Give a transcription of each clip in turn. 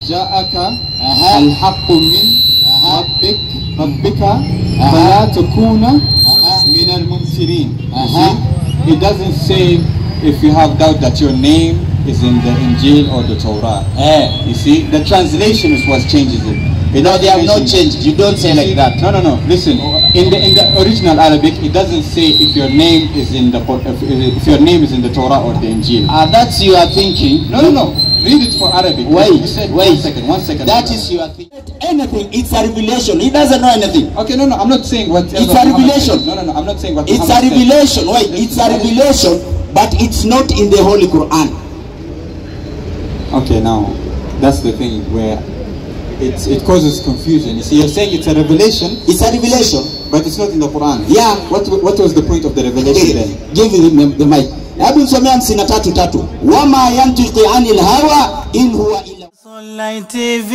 جاءك الحق من ربك فلا تكون من الممترين. It doesn't say if you have doubt that your name is in the Injil or the Torah. You see, the translation is what changes it. No, they have not changed. You don't say like that. No. Listen, in the original Arabic, it doesn't say if your name is in the Torah or the Injil. That's you are thinking. No. Read it for Arabic. Wait. One second. That is you are thinking. Anything. It's a revelation. He doesn't know anything. Okay, no. I'm not saying what. It's a revelation. No. I'm not saying what. It's a revelation. Wait. It's a revelation, but it's not in the Holy Quran. Okay, now that's the thing where it causes confusion. You see, you're saying it's a revelation. It's a revelation, but it's not in the Quran. Yeah. What was the point of the revelation then? Give him the mic. Hebu nisomea 53 wama yantiqi anil hawa in huwa illa Sunlight TV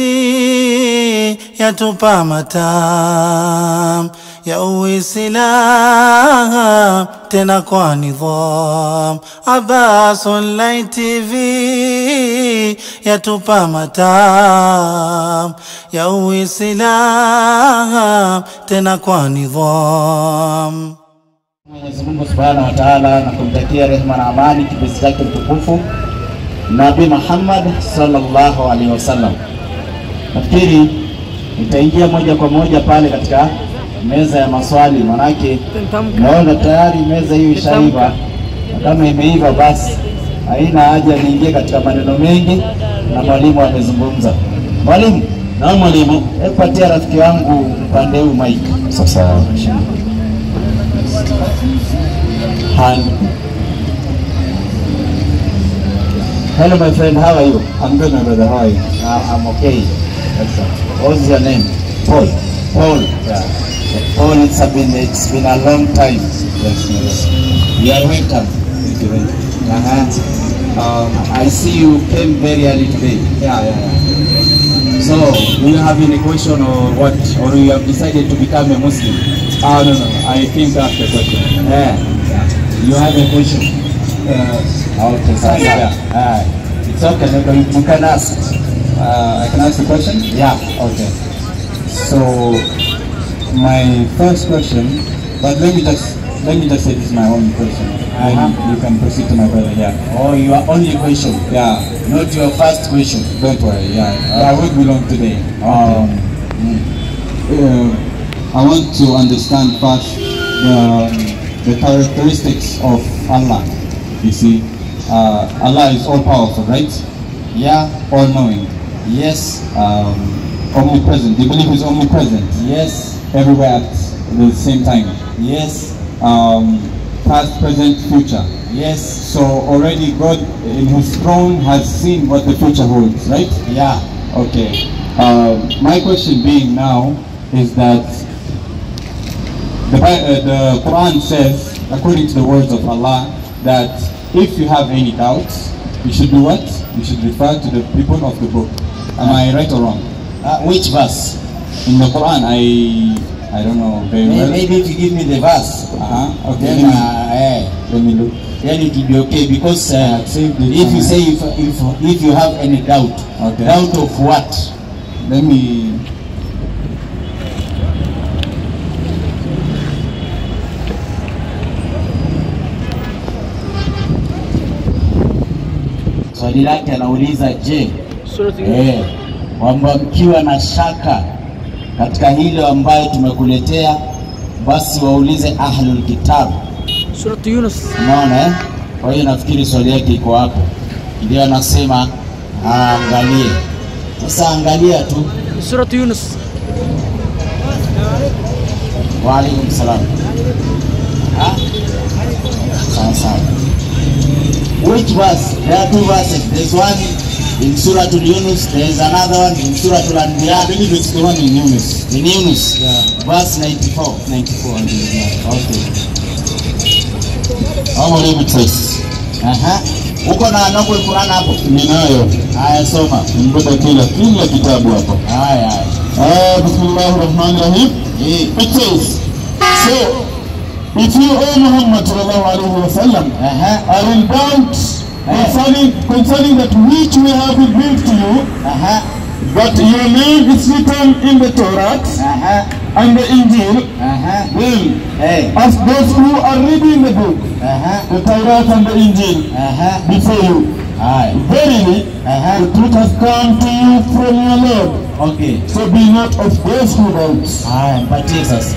yatupa matam ya Uislamu tena kwa nidham. Sunlight TV yatupa matam ya Uislamu tena kwa nidham. Mwenyezi Mungu Subhanahu wa Ta'ala na kumtakia rehema na amani kipenzi chake mtukufu Nabii Muhammad sallallahu alaihi wasallam. Nafikiri nitaingia moja kwa moja pale katika meza ya maswali, manake naona tayari meza hiyo ishaiva, na kama imeiva basi haina haja niingie katika maneno mengi na mwalimu amezungumza. Mwalimu, na mwalimu, patia rafiki wangu upande huu mic. Sasa hi. Hello my friend, how are you? I'm good, my brother. How are you? I'm okay. Excellent. What's your name? Paul. Paul. Yeah. Paul, it's been a long time. Yes. You are welcome. Thank you. I see you came very early today. Yeah. So, do you have any question or what? Or you have decided to become a Muslim? No. I came to ask a question. Yeah. You have a question? Okay, so it's okay. You can ask. I can ask the question? Yeah. Okay. So, my first question, but let me just say this is my own question. You can proceed to my brother here. Oh, your only question? Yeah. Not your first question? Don't worry, yeah. I won't be long today. I want to understand first the characteristics of Allah. You see, Allah is all-powerful, right? Yeah. All-knowing. Yes. Omnipresent. Do you believe He's omnipresent? Yes. Everywhere at the same time? Yes. Past, present, future? Yes. So already God in His throne has seen what the future holds, right? Yeah. Okay. My question being now is that the Quran says, according to the words of Allah, that if you have any doubts, you should do what? You should refer to the people of the book. Am I right or wrong? Which verse? In the Quran, I don't know very well. Maybe if you give me the verse. Okay. Let me look. Then it will be okay, because if you say if you have any doubt, okay. Doubt of what? Let me. Swali lake anauliza, je, kwamba mkiwa na shaka katika hilo ambayo tumekuletea, basi waulize ahlul kitab. Surat Yunus. Unaona Kwa hiyo nafikiri swali yake iko hapo. Ndio anasema angalie. Sasa angalia tu. Surat Yunus. Wa alaikum salam. Sawa. Which verse? There are two verses. There's one in Surah Yunus. There's another one in Surah Al-Anbiya. I believe it's the one in Yunus. In Yunus. Yeah. Verse 94. 94. Yeah. Okay. How will it says? Uko na nako Qur'an hapo? Ninayo. Haya soma. Nimebeba kila kitabu hapo. Haya. Bismillahirrahmanirrahim. It says, so if you, O Muhammad sallallahu alaihi wasallam, are in doubt concerning that which we have revealed to you, but your name is written in the Torah and the Injil, then as those who are reading the book, the Torah and the Injil before you, verily the truth has come to you from your Lord. Okay. So be not of those who doubt. But Jesus.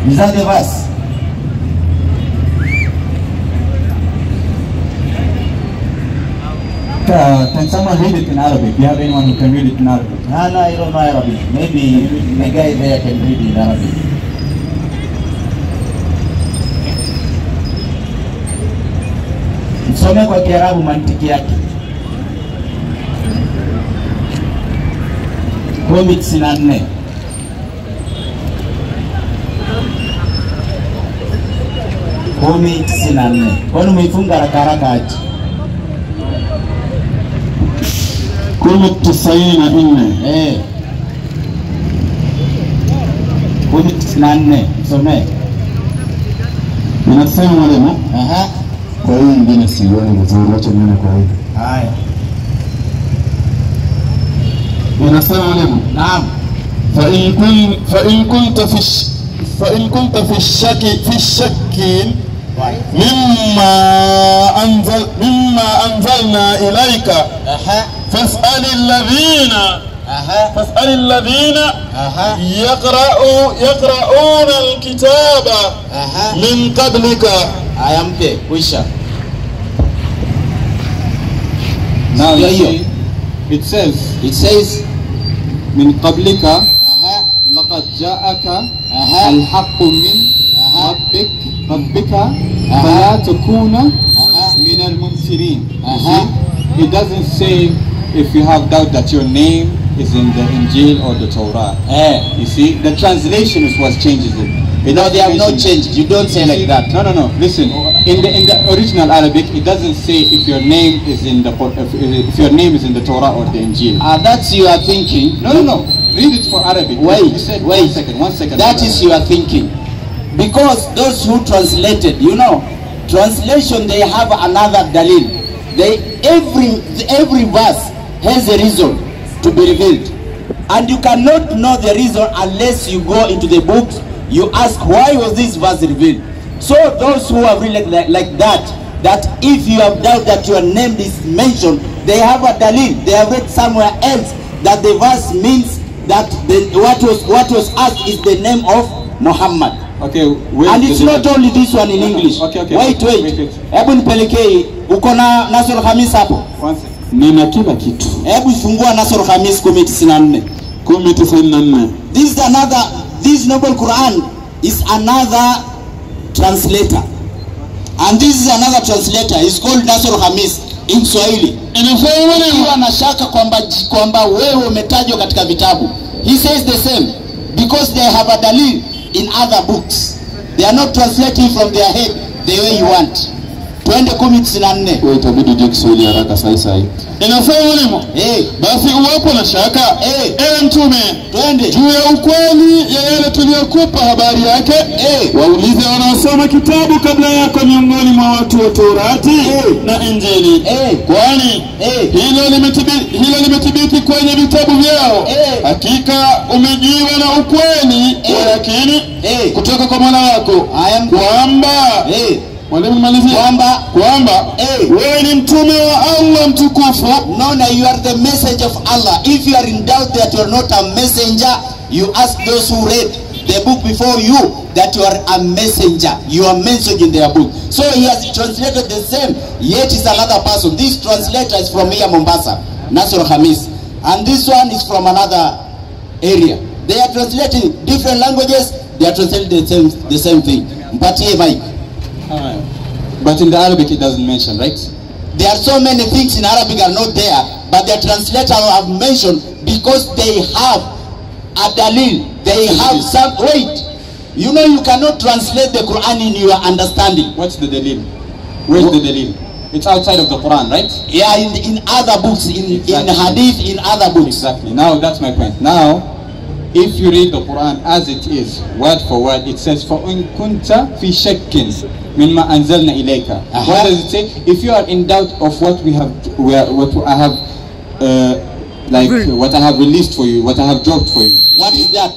Is that the verse? Can someone read it in Arabic? Do you have anyone who can read it in Arabic? No, I don't know Arabic. Maybe the guy there can read in Arabic. Nisome kwa Kiarabu mantiki yake. Kumi 94. Kumi 94. Kwani umeifunga haraka aje? 10:94. Kumi 94. Some. Inasema mwalimu. Kwa hiyo nyingine sioni vizuri, acha nione kwa hiyo. Haya. Inasema mwalimu. Naam. فإن كنت في الشك مما أنزلنا إليك فاسأل الذين يقرؤون الكتاب من قبلك. Ayampe kuisha. Now you see, it says من قبلك لقد جاءك الحق من ربك فلا تكون من الممترين. It doesn't say if you have doubt that your name is in the Injil or the Torah. You see, the translation is what changes it. No, they have not changed. You don't say like that. No. Listen, in the original Arabic, it doesn't say if your name is in the Torah or the Injil. That's you are thinking. No. Read it for Arabic. Wait. One second. That is you are thinking. Because those who translated, translation, they have another dalil. Every verse has a reason to be revealed. And you cannot know the reason unless you go into the books, you ask why was this verse revealed. So those who have read like that if you have doubt that your name is mentioned, they have a dalil. They have read somewhere else that the verse means that what was asked is the name of Muhammad. Okay, and it's not only this one in English. Okay. Wait. Hebu nipelekee, uko na Nasr Khamis hapo? Nina kila kitu. Hebu fungua Nasr Khamis 10:94. 10:94. This noble Quran is another translator. And this is another translator. It's called Nasr Khamis in Swahili. Inafaa na shaka kwamba wewe umetajwa katika vitabu. He says the same because they have a dalil in other books. They are not translating from their head the way you want. Twende 10:94. Wewe itabidi uje Kiswahili haraka sasa. Inafaa mwalimu. Basi uwapo na shaka, mtume, twende juu ya ukweli ya yale tuliyokupa habari yake. Waulize wanaosoma kitabu kabla yako miongoni mwa watu wa Torati na Injili. Kwani hilo limethibiti kwenye vitabu vyao. Hakika umejiwa na ukweli lakini kutoka kwa Mola wako kwamba mwalimu malizia kwamba wewe ni mtume wa Allah mtukufu. No, you are the messenger of Allah. If you are in doubt that you are not a messenger, you ask those who read the book before you that you are a messenger. You are mentioned in their book. So he has translated the same, yet is another person. This translator is from here, Mombasa, Nasr Khamis, and this one is from another area. They are translating different languages. They are translating the same thing. Mpatie Mike. But in the Arabic it doesn't mention, right? There are so many things in Arabic are not there, but the translator have mentioned because they have a dalil. They have some. Wait, you cannot translate the Quran in your understanding. What's the dalil? Where's the dalil? It's outside of the Quran, right? Yeah, in other books, in hadith, in other books. Exactly. Now that's my point. Now, if you read the Quran as it is, word for word, it says, فَإِن كُنْتَ فِي شَكٍ مما أنزلنا إليك. What does it say? If you are in doubt of what I have what I have released for you, what I have dropped for you. What is that?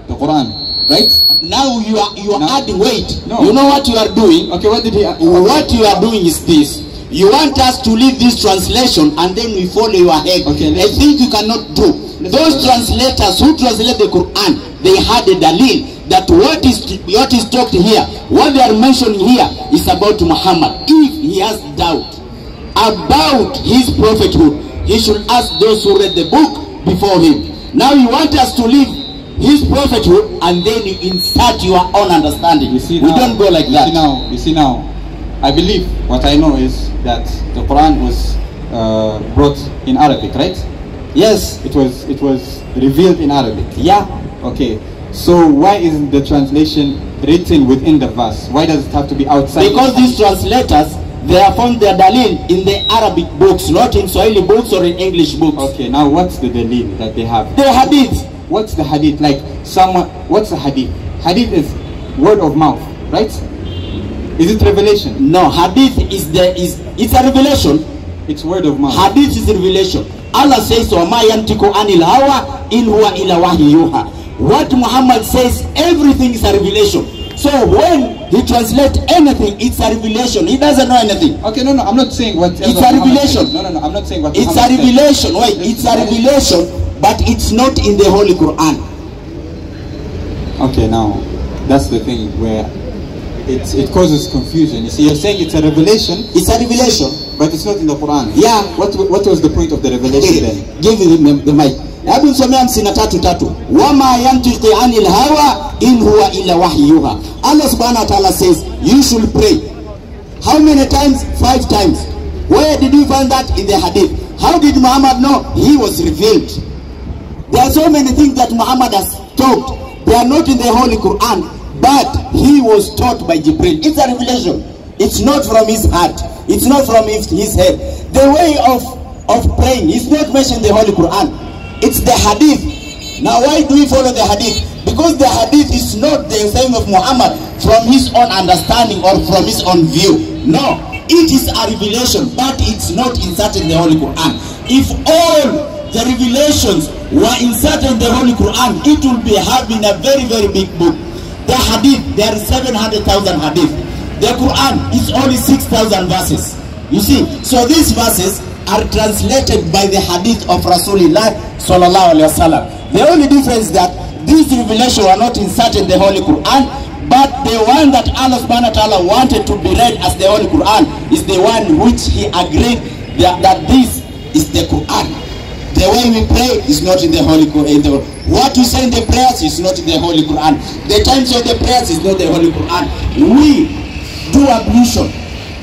The Quran, right? Now you are adding weight. No. You know what you are doing? Okay, what did he? What you are doing is this. You want us to leave this translation and then we follow your head. Okay, I think you cannot do. Those translators who translate the Quran, they had a dalil that what is talked here, what they are mentioning here is about Muhammad. If he has doubt about his prophethood, he should ask those who read the book before him. Now you want us to leave his prophethood and then you insert your own understanding. You see we now, don't go like that. You see now, I believe what I know is that the Quran was brought in Arabic, right? Yes. It was revealed in Arabic. Yeah. Okay. So why isn't the translation written within the verse? Why does it have to be outside? Because these translators, they have found their dalil in the Arabic books, not in Swahili books or in English books. Okay. Now what's the dalil that they have? The hadith. What's the hadith? Like what's the hadith? Hadith is word of mouth, right? Is it revelation? No, hadith it's a revelation. It's word of mouth. Hadith is a revelation. Allah says, وَمَا يَنْتِكُ عَنِ الْهَوَىٰ إِنْ هُوَ إِلَّا وَحْيٌ يُوحَىٰ. What Muhammad says, everything is a revelation. So when he translates anything, it's a revelation. He doesn't know anything. Okay, no, I'm not saying what. It's a revelation. No, I'm not saying what. It's a revelation. Wait, it's a revelation, but it's not in the Holy Quran. Okay, now that's the thing where it causes confusion. You see, you're saying it's a revelation. It's a revelation, but it's not in the Quran. Yeah. What was the point of the revelation then? Give him the mic. Hebu nisomea 53:3. Wama yantiqi anil hawa in huwa illa wahyuha. Allah subhanahu wa ta'ala says you should pray. How many times? 5 times. Where did you find that? In the hadith. How did Muhammad know? He was revealed. There are so many things that Muhammad has taught. They are not in the Holy Quran, but he was taught by Jibril. It's a revelation. It's not from his heart. It's not from his head. The way of praying is not mentioned in the Holy Quran. It's the hadith. Now why do we follow the hadith? Because the hadith is not the saying of Muhammad from his own understanding or from his own view. No, it is a revelation, but it's not inserted in the Holy Quran. If all the revelations were inserted in the Holy Quran, it will be having a very, very big book. The hadith, there are 700,000 hadith. The Quran is only 6,000 verses. You see, so these verses are translated by the hadith of Rasulullah sallallahu alaihi wasallam. The only difference is that these revelations were not inserted in the Holy Quran, but the one that Allah subhanahu wa ta'ala wanted to be read as the Holy Quran is the one which he agreed that this is the Quran. The way we pray is not in the Holy Quran. What we say in the prayers is not in the Holy Quran. The times of the prayers is not the Holy Quran. We do ablution.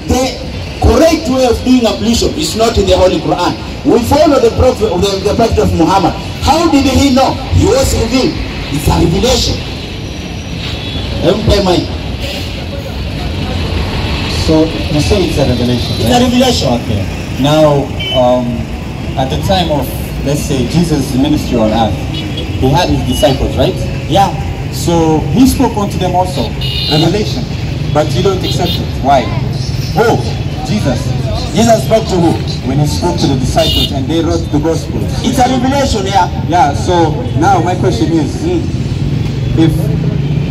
The correct way of doing ablution is not in the Holy Quran. We follow the prophet of Muhammad. How did he know? He was revealed. It's a revelation. So you say it's a revelation. It's a revelation. Okay. Now, at the time of, let's say, Jesus' ministry on earth, he had his disciples, right? Yeah. So he spoke unto them also, revelation. But you don't accept it. Why? Oh, Jesus. Jesus spoke to who? When he spoke to the disciples and they wrote the gospel. It's a revelation, yeah. Yeah, so now my question is, if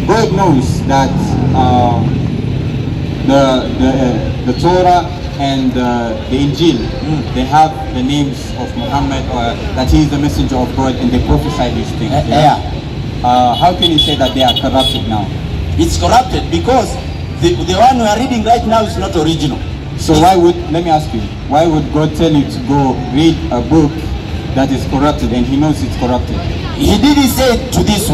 God knows that the Torah and the Injil, they have the names of Muhammad, or that he is the messenger of God, and they prophesy these things. How can you say that they are corrupted now? It's corrupted because the one we are reading right now is not original. So why would, let me ask you, why would God tell you to go read a book that is corrupted and he knows it's corrupted? He didn't say to this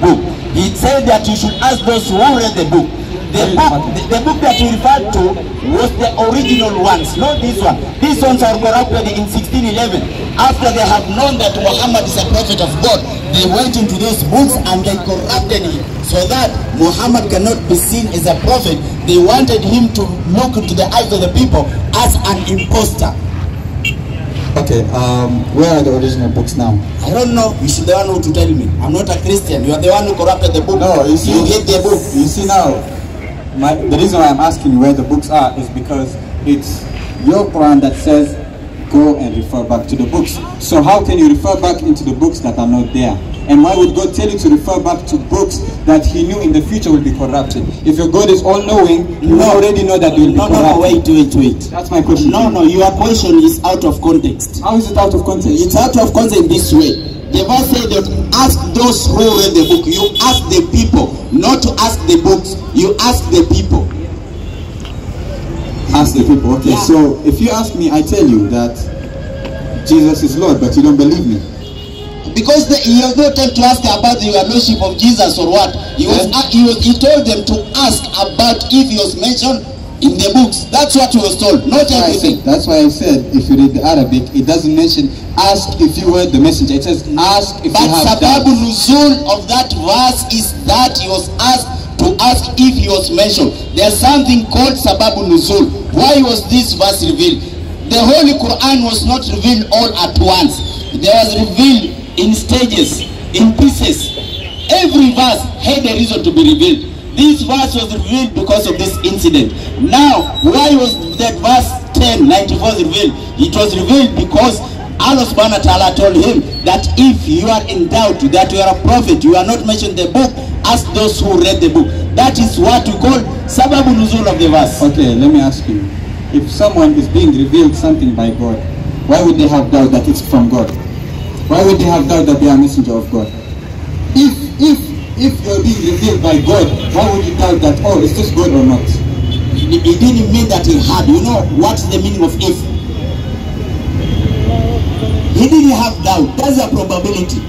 book. He said that you should ask those who read the book. The book that he referred to was the original ones, not this one. These ones are corrupted in 1611. After they have known that Muhammad is a prophet of God, they went into these books and they corrupted him so that Muhammad cannot be seen as a prophet. They wanted him to look into the eyes of the people as an imposter. Okay, where are the original books now? I don't know. You should be the one who to tell me. I'm not a Christian. You are the one who corrupted the book. No, you see, you hate the book. You see now, The reason why I'm asking you where the books are is because it's your Quran that says go and refer back to the books. So how can you refer back into the books that are not there? And why would God tell you to refer back to books that He knew in the future will be corrupted? If your God is all-knowing, you already know that they will be corrupted. No, wait. That's my question. No, your question is out of context. How is it out of context? It's out of context this way. The verse said that ask those who read the book. You ask the people, not to ask the books. You ask the people. Ask the people. Okay, yeah. So if you ask me, I tell you that Jesus is Lord, but you don't believe me. Because he has no time to ask about the lordship of Jesus or what. He told them to ask about if he was mentioned in the books. That's what he was told, not everything. That's why I said, if you read the Arabic, it doesn't mention ask if you heard the message. It says ask if you have doubts. But sababu nuzul of that verse is that he was asked to ask if he was mentioned. There's something called sababu nuzul. Why was this verse revealed? The Holy Quran was not revealed all at once. There was revealed in stages, in pieces. Every verse had a reason to be revealed. This verse was revealed because of this incident. Now, why was that verse 10:94 revealed? It was revealed because Allah subhanahu wa ta'ala told him that if you are in doubt that you are a prophet, you are not mentioned in the book, ask those who read the book. That is what we call sababu nuzul of the verse. Okay, let me ask you. If someone is being revealed something by God, why would they have doubt that it's from God? Why would they have doubt that they are a messenger of God? If you're being revealed by God, why would you doubt that, oh, is this God or not? It didn't mean that he had. You know what's the meaning of if? He didn't have doubt. That's a probability.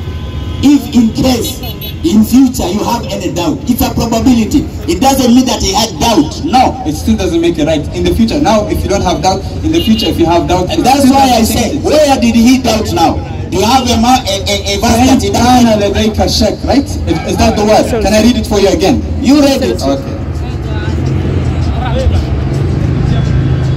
If in case, in future, you have any doubt, it's a probability. It doesn't mean that he had doubt. No. It still doesn't make it right. In the future, now, if you don't have doubt, in the future, if you have doubt... And that's why I say, where did he doubt now? You have a verse that he doesn't... Right? Is that the word? Can I read it for you again? You read it. Okay.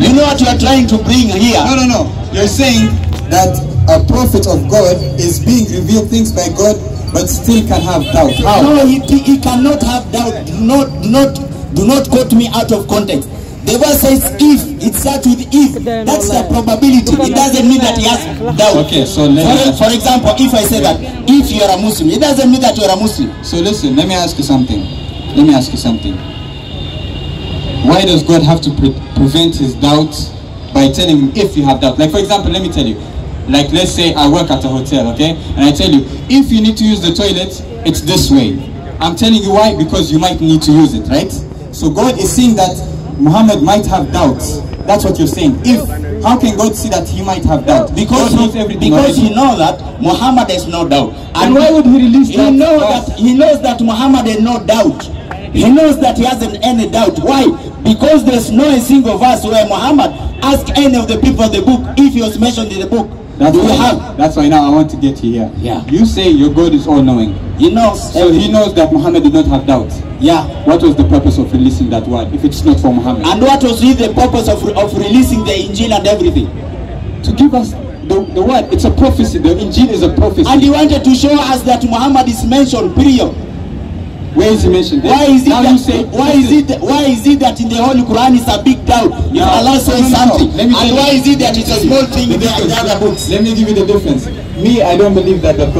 You know what you are trying to bring here? No. You're saying that a prophet of God is being revealed things by God, but still can have doubt. How? No, he cannot have doubt. Do not quote me out of context. The verse says if. It starts with if. That's the probability. It doesn't mean that he has doubt. Okay, so for example, if I say that if you are a Muslim, it doesn't mean that you are a Muslim. So listen, let me ask you something. Why does God have to prevent his doubts by telling him if you have doubt? Like for example, let me tell you. Like let's say I work at a hotel, okay? And I tell you, if you need to use the toilet, it's this way. I'm telling you why, because you might need to use it, right? So God is saying that Muhammad might have doubts. That's what you're saying. How can God see that he might have doubt? Because he knows that Muhammad has no doubt. And why would he release that? He knows that Muhammad has no doubt. He knows that he hasn't any doubt. Why? Because there's no a single verse where Muhammad asked any of the people of the book if he was mentioned in the book. That's why now I want to get you here. Yeah. You say your God is all-knowing. He knows. So he knows that Muhammad did not have doubt. Yeah. What was the purpose of releasing that word if it's not for Muhammad? And what was the purpose of releasing the Injil and everything? To give us the word. It's a prophecy. The Injil is a prophecy. And he wanted to show us that Muhammad is mentioned, period. Where is he mentioned? Why is it that in the Holy Quran is a big doubt if Allah says something? And why is it that it's a small thing in the other books? Let me give you the difference. Me, I don't believe that the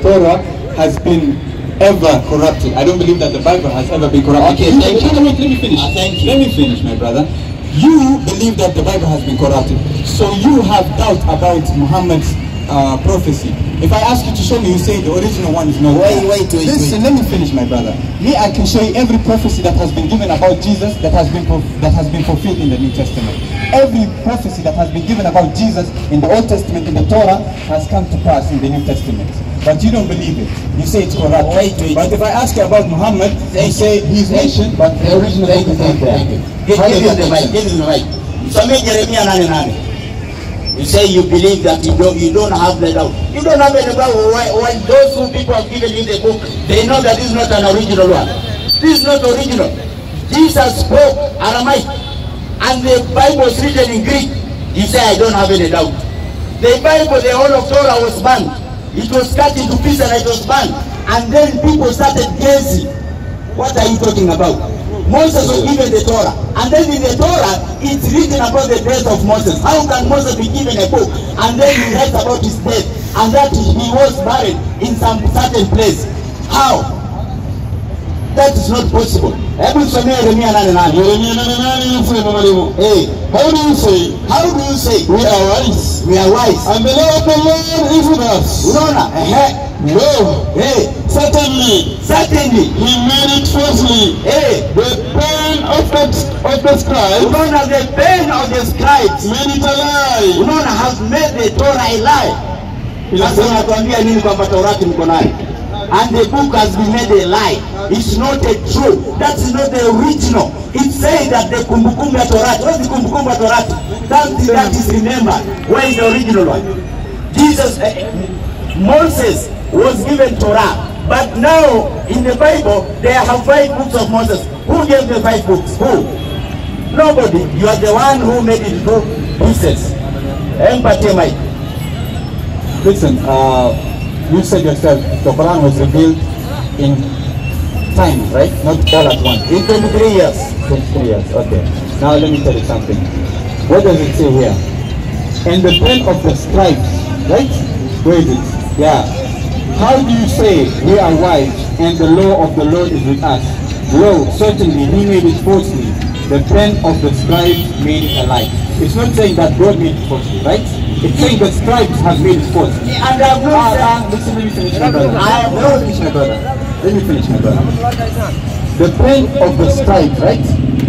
Torah has been ever corrupted. I don't believe that the Bible has ever been corrupted. Okay, thank you. Wait, let me finish. Thank you. Let me finish, my brother. You believe that the Bible has been corrupted. So you have doubt about Muhammad's prophecy. If I ask you to show me, you say the original one is not. Wait. Listen, let me finish, my brother. Me, I can show you every prophecy that has been given about Jesus that has been fulfilled in the New Testament. Every prophecy that has been given about Jesus in the Old Testament, in the Torah, has come to pass in the New Testament. But you don't believe it. You say it's corrupt. Wait. But if I ask you about Muhammad, you say he's mentioned, but the original book is not there. Give him the mic. So make Jeremiah 9:9. You say you believe that you don't have the doubt. You don't have any doubt. When those two people have given you the book, they know that this is not an original one. This is not original. Jesus spoke Aramaic, and the Bible is written in Greek. You say I don't have any doubt. The Bible, the whole of Torah was banned. It was cut into pieces and it was banned. And then people started guessing. What are you talking about? Moses was given the Torah. And then in the Torah, it's written about the death of Moses. How can Moses be given a book and then he writes about his death and that he was buried in some certain place? How? That is not possible. Yeremia 8:8 inasema mwalimu. How do you say? We are wise. We are wise. And the law of the Lord is with us. Unaona? No. Certainly. He made it falsely. The pen of the scribe. Unaona, the pen of the scribes made it a lie. Unaona, has made the Torah a lie. Sasa unatuambia nini kwamba Torati mko nayo? And the book has been made a lie. It's not a true. That's not the original. It says that the kumbukumbu ya Torati. What's the kumbukumbu ya Torati? Something that is remembered. Where is the original one? Moses was given Torah. But now, in the Bible, there are 5 books of Moses. Who gave the 5 books? Who? Nobody. You are the one who made it go pieces. Empathy, Mike. Listen, you said yourself, the Quran was revealed in time, right? Not all at once. In 23 years. 23 years, okay. Now let me tell you something. What does it say here? And the pen of the scribes, right? Where is it? Yeah. How do you say we are wise and the law of the Lord is with us? Lo, certainly he made it falsely. The pen of the scribes made it a lie. It's not saying that God made it falsely, right? It's saying the scribes have made it false. And I have not listen, let me finish my brother. Let me finish my brother. The pen of the scribes, right?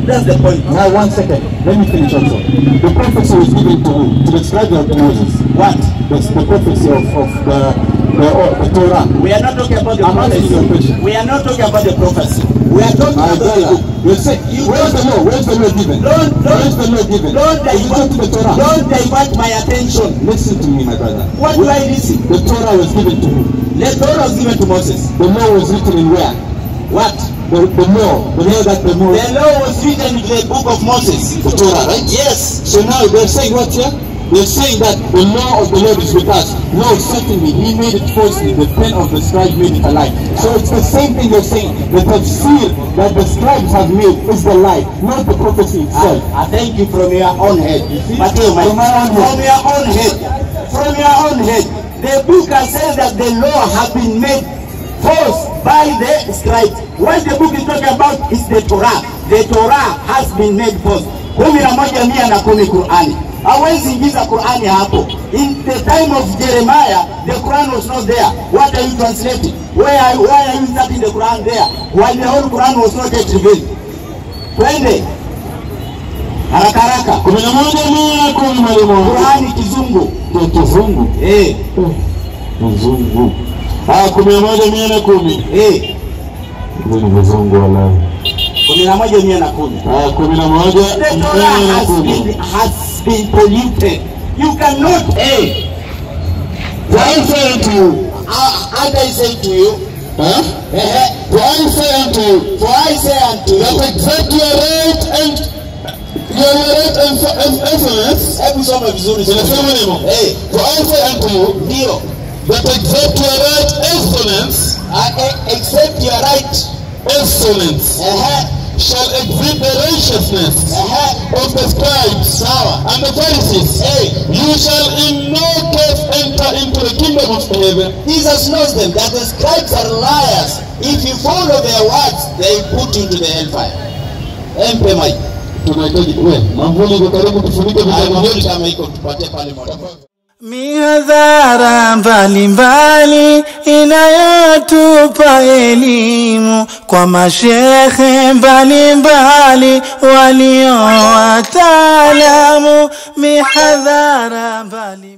That's the point. Now 1 second. Let me finish also. The prophecy was given to who? To the scribes of Moses. What? The prophecy of the Torah. We are not talking about the prophecy. We are not talking about the prophecy. We are talking about the book. You say, where's the law? Where's the law given? Where's the law given? Don't divert my attention. Listen to me, my brother. What do I listen? The Torah was given to who? The Torah was given to Moses. The law was written in where? What? The law that the law. The law was written in the book of Moses. The Torah, right? Yes. So now they're saying what here? They're saying that the law of the Lord is with us. No, certainly, he made it falsely. The pen of the scribe made it a lie. So it's the same thing you're saying. The tafsir that the scribes have made is the lie, not the prophecy itself. I thank you from your own head. From your own head. From your own head. The book says that the law has been made false by the scribes. What the book is talking about is the Torah. The Torah has been made false. 11:110 Qur'ani. Hawezi ingiza Qur'ani hapo. In the time of Jeremiah, the Quran was not there. What are you translating? Why are you inserting the Quran there? While the whole Quran was not yet revealed. Twende. Haraka. 11:110 mwalimu. Qur'ani kizungu. Kizungu. Kizungu. 11:110. Ni kizungu wala. 11:110. 11:110. The Torah has been polluted. You cannot. For I say unto you. And I say to you. For I say unto you. That except your right and excellence. Hebu soma vizuri. Inasema neno. For I say unto you. Ndio. That except your right excellence. Except your right excellence. Shall exhibit the righteousness of the scribes and the Pharisees. You shall in no case enter into the kingdom of heaven. Jesus knows them that the scribes are liars. If you follow their words, they put you to the hellfire. Mpe Mike. Tunahitaji mamvuli kwa karibu tufunike vitabu vyote kama iko tupate pale moto. Mihadhara mbalimbali inayotupa elimu kwa mashehe mbalimbali walio wataalamu. Mihadhara mbali